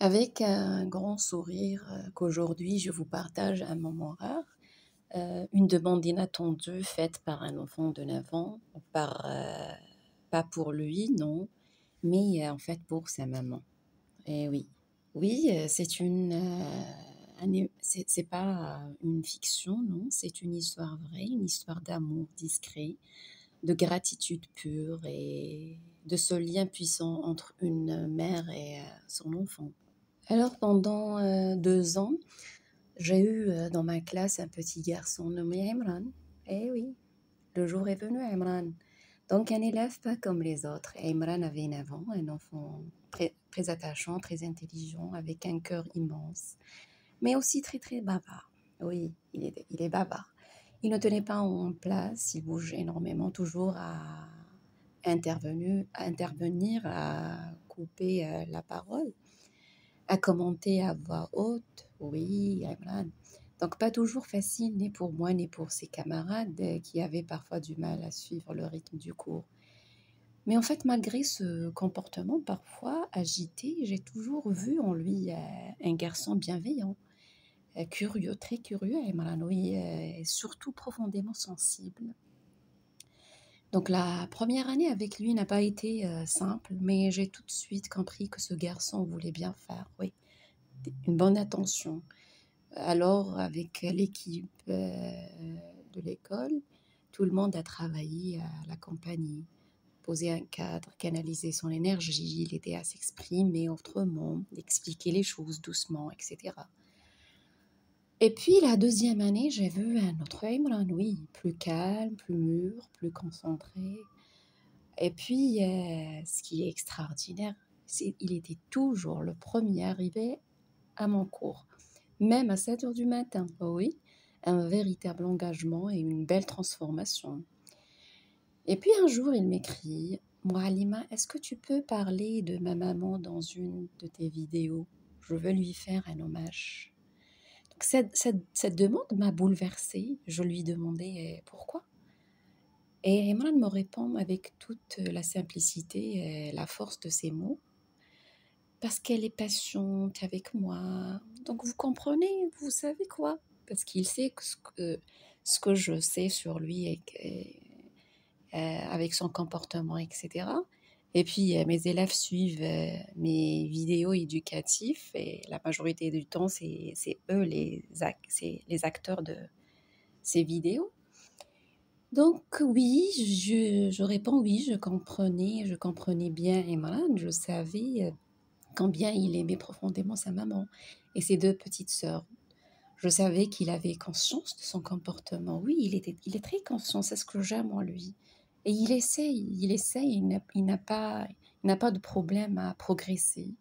Avec un grand sourire qu'aujourd'hui je vous partage un moment rare, une demande inattendue faite par un enfant de 9 ans, pas pour lui, non, mais en fait pour sa maman. Et oui, oui, c'est c'est pas une fiction, non, c'est une histoire vraie, une histoire d'amour discret, de gratitude pure et de ce lien puissant entre une mère et son enfant. Alors pendant 2 ans, j'ai eu dans ma classe un petit garçon nommé Imran. Eh oui, le jour est venu, Imran. Donc un élève pas comme les autres. Imran avait 9 ans, un enfant très attachant, très intelligent, avec un cœur immense, mais aussi très très bavard. Oui, il est bavard. Il ne tenait pas en place, il bougeait énormément, toujours à intervenir, à couper la parole, à commenter à voix haute. Oui, Imran. Donc pas toujours facile, ni pour moi, ni pour ses camarades qui avaient parfois du mal à suivre le rythme du cours. Mais en fait, malgré ce comportement parfois agité, j'ai toujours vu en lui un garçon bienveillant, curieux, très curieux, Imran, oui, et surtout profondément sensible. Donc la première année avec lui n'a pas été simple, mais j'ai tout de suite compris que ce garçon voulait bien faire, oui, une bonne attention. Alors, avec l'équipe de l'école, tout le monde a travaillé à l'accompagner, poser un cadre, canaliser son énergie, l'aider à s'exprimer autrement, expliquer les choses doucement, etc. Et puis, la deuxième année, j'ai vu un autre Imran, oui, plus calme, plus mûr, plus concentré. Et puis, ce qui est extraordinaire, c'est qu'il était toujours le premier arrivé à mon cours, même à 7 heures du matin. Oh oui, un véritable engagement et une belle transformation. Et puis un jour, il m'écrit: Moualima, est-ce que tu peux parler de ma maman dans une de tes vidéos? Je veux lui faire un hommage. Donc cette demande m'a bouleversée. Je lui demandais pourquoi. Et Imran me répond avec toute la simplicité et la force de ses mots: parce qu'elle est patiente avec moi. Donc vous comprenez, vous savez quoi? Parce qu'il sait que ce que je sais sur lui avec son comportement, etc. Et puis mes élèves suivent mes vidéos éducatives et la majorité du temps, c'est eux c'est les acteurs de ces vidéos. Donc oui, je réponds oui, je comprenais bien Imran, je savais combien il aimait profondément sa maman et ses deux petites sœurs. Je savais qu'il avait conscience de son comportement. Oui, il est très conscient, c'est ce que j'aime en lui. Et il essaye, il n'a pas de problème à progresser.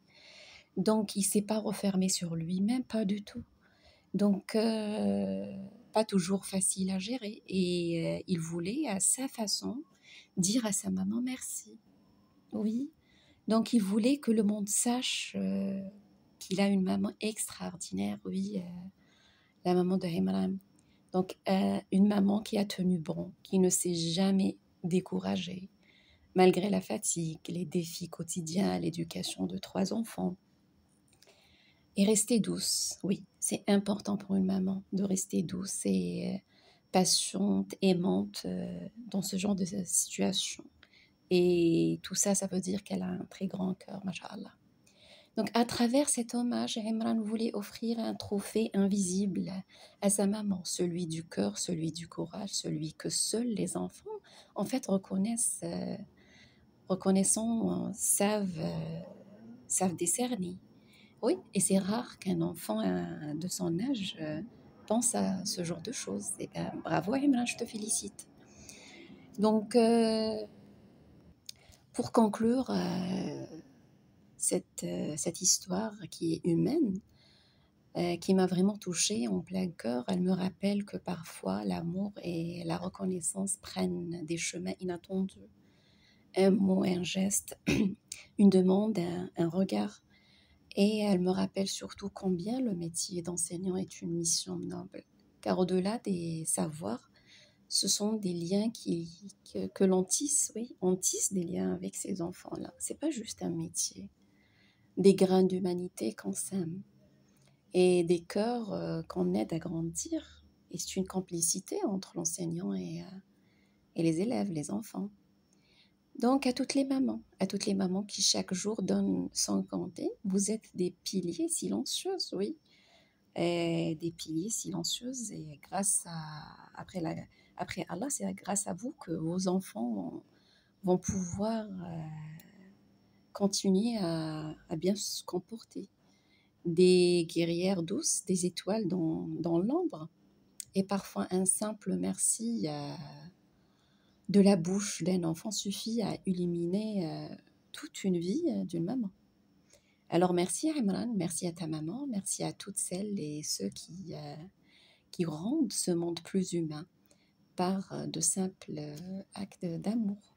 Donc, il ne s'est pas refermé sur lui-même, pas du tout. Donc, pas toujours facile à gérer. Et il voulait, à sa façon, dire à sa maman merci. Oui, donc il voulait que le monde sache qu'il a une maman extraordinaire, oui, la maman de Imran. Donc une maman qui a tenu bon, qui ne s'est jamais découragée, malgré la fatigue, les défis quotidiens, l'éducation de 3 enfants. Et rester douce, oui, c'est important pour une maman de rester douce et patiente, aimante dans ce genre de situation. Et tout ça, ça veut dire qu'elle a un très grand cœur, mashallah. Donc, à travers cet hommage, Imran voulait offrir un trophée invisible à sa maman, celui du cœur, celui du courage, celui que seuls les enfants, en fait, savent décerner. Oui, et c'est rare qu'un enfant de son âge pense à ce genre de choses. Et ben, bravo Imran, je te félicite. Donc, pour conclure cette histoire qui est humaine, qui m'a vraiment touchée en plein cœur. Elle me rappelle que parfois l'amour et la reconnaissance prennent des chemins inattendus. Un mot, un geste, une demande, un regard. Et elle me rappelle surtout combien le métier d'enseignant est une mission noble. Car au-delà des savoirs, ce sont des liens que l'on tisse, oui, on tisse des liens avec ces enfants-là. C'est pas juste un métier. des grains d'humanité qu'on sème et des cœurs qu'on aide à grandir. Et c'est une complicité entre l'enseignant et les élèves, les enfants. Donc, à toutes les mamans qui chaque jour donnent sans compter, vous êtes des piliers silencieux, oui, et des piliers silencieux. Et après Allah, c'est grâce à vous que vos enfants vont pouvoir continuer à bien se comporter. Des guerrières douces, des étoiles dans l'ombre, et parfois un simple merci de la bouche d'un enfant suffit à illuminer toute une vie d'une maman. Alors merci Imran, merci à ta maman, merci à toutes celles et ceux qui rendent ce monde plus humain par de simples actes d'amour.